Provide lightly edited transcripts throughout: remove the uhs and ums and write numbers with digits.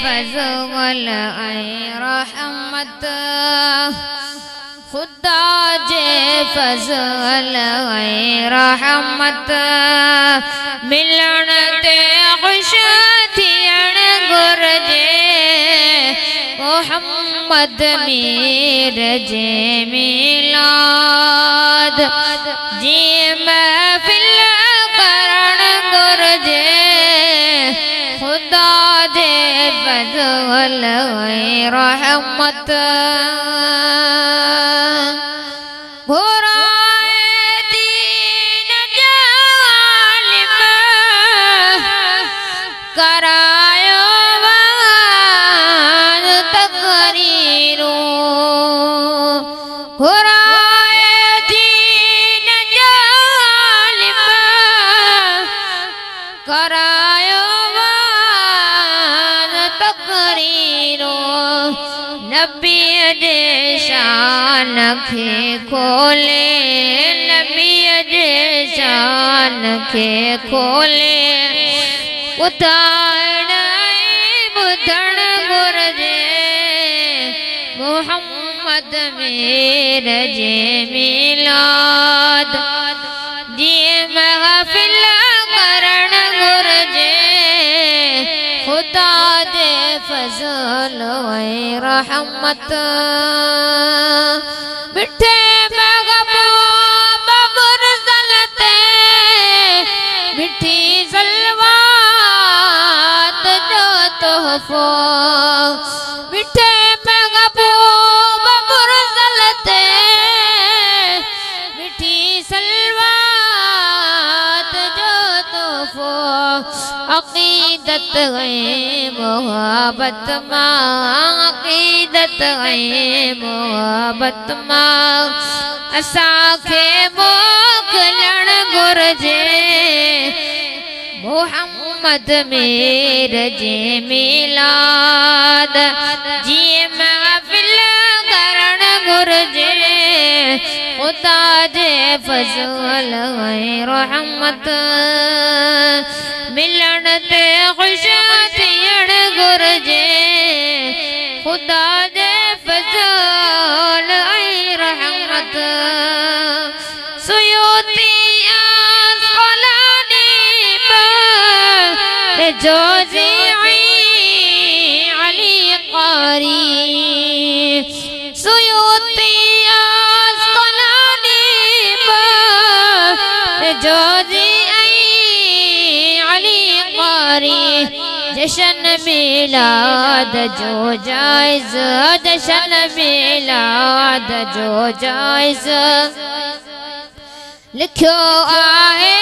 फज़ल ऐं रहमत खुदा जे फज़ल ऐं रहमत मिलण ते ख़ुश थियण घुरिजे मोहम्मद मीर जे मिलाद जी महफ़िल करण घुरिजे खुदा जे फज़ल ऐं रहमत नबी जे शान खे खोले नबी जे शान खे खोले ॿुधाइण ॿुधण घुरिजे मोहम्मद मीर जे मिलाद जी महफ़िल करण घुरिजे खुदा जे फज़ल ऐं रहमत मिठे महबूब मुरसल ते मिठी सलवात जो तोहफ़ो मिठे महबूब मुरसल ते मिठी सलवात जो तोहफ़ो अक़ीदत ऐं मोहब्बत मां अक़ीदत ऐं मोहब्बत मां असांखे मोकिलण घुरिजे मोहम्मद मीर जे मिलाद जी महफ़िल करण घुरिजे खुदा जे फज़ल ऐं रहमत मिलण ते ख़ुश थियण घुरिजे खुदा जे फज़ल ऐं रहमत सुयूती आसक़लानी जोज़ी अली क़ारी सुयूती आसक़लानी जोज़ी जशन मिलाद जो जायज़ जशन मिलाद जो जायज़ लिखियो आहे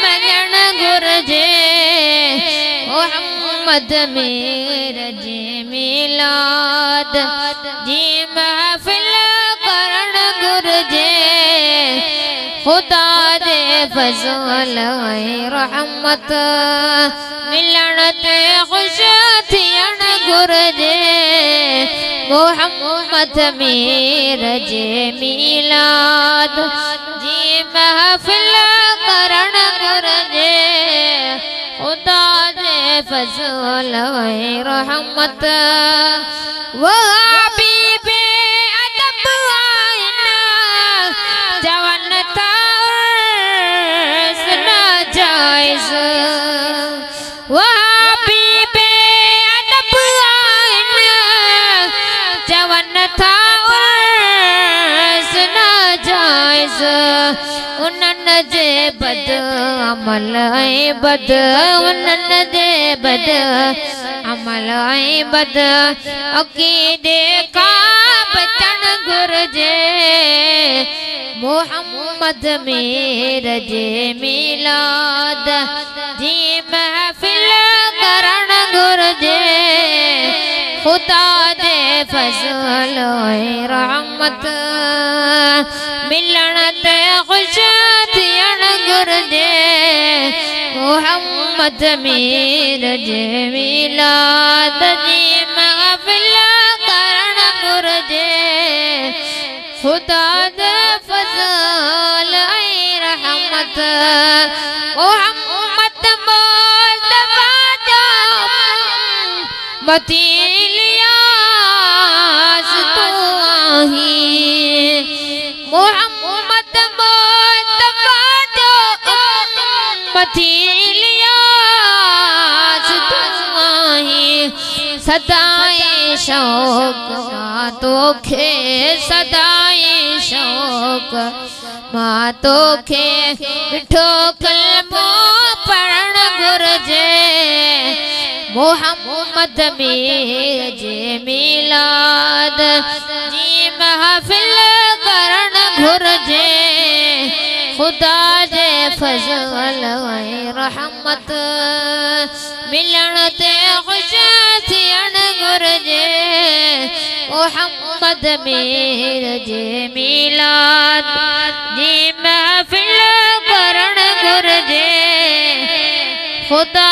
मञण घुरिजे मोहम्मद मीर जे मिलाद जी महफ़िल करण घुरिजे खुदा जे फज़ल ऐं रहमत मिलण ते ख़ुश थियण घुरिजे मोहम्मद मीर जे मिलाद जी महफ़िल करण घुरिजे खुदा जे फज़ल ऐं रहमत वहाबी अदब आइना जवन था नाजाइज़ वहाबी अदब आइना जवन था नाजाइज़ उन्हनि जे बद अमल ऐं बद उन्हनि जे बद अमल ऐं बद अक़ीदे खां बचण घुरिजे मोहम्मद मीर जे मिलाद जी महफ़िल करण घुरिजे खुदा जे फज़ल ऐं रहमत मिलण ते ख़ुश थियण घुरिजे मोहम्मद मीर जे मिलाद जी महफ़िल करण घुरिजे खुदा जे फज़ल ऐं रहमत मोहम्मद मुस्तफ़ा जो मतीलियास तू आही मोहम्मद मुस्तफा जो मतीलियास तू आही सदाए शौक मां तोखे सदाए शौक मां तोखे मिठो कलमो पढ़ण घुर्जे मोहम्मद मीर जे मिलाद जी महफिल करण घुर्जे खुदा जे फज़ल ऐं रहमत मिलण ते ख़ुश थियण घुर्जे मोहम्मद मीर जे मिलाद जी महफिल करण घुर्जे खुदा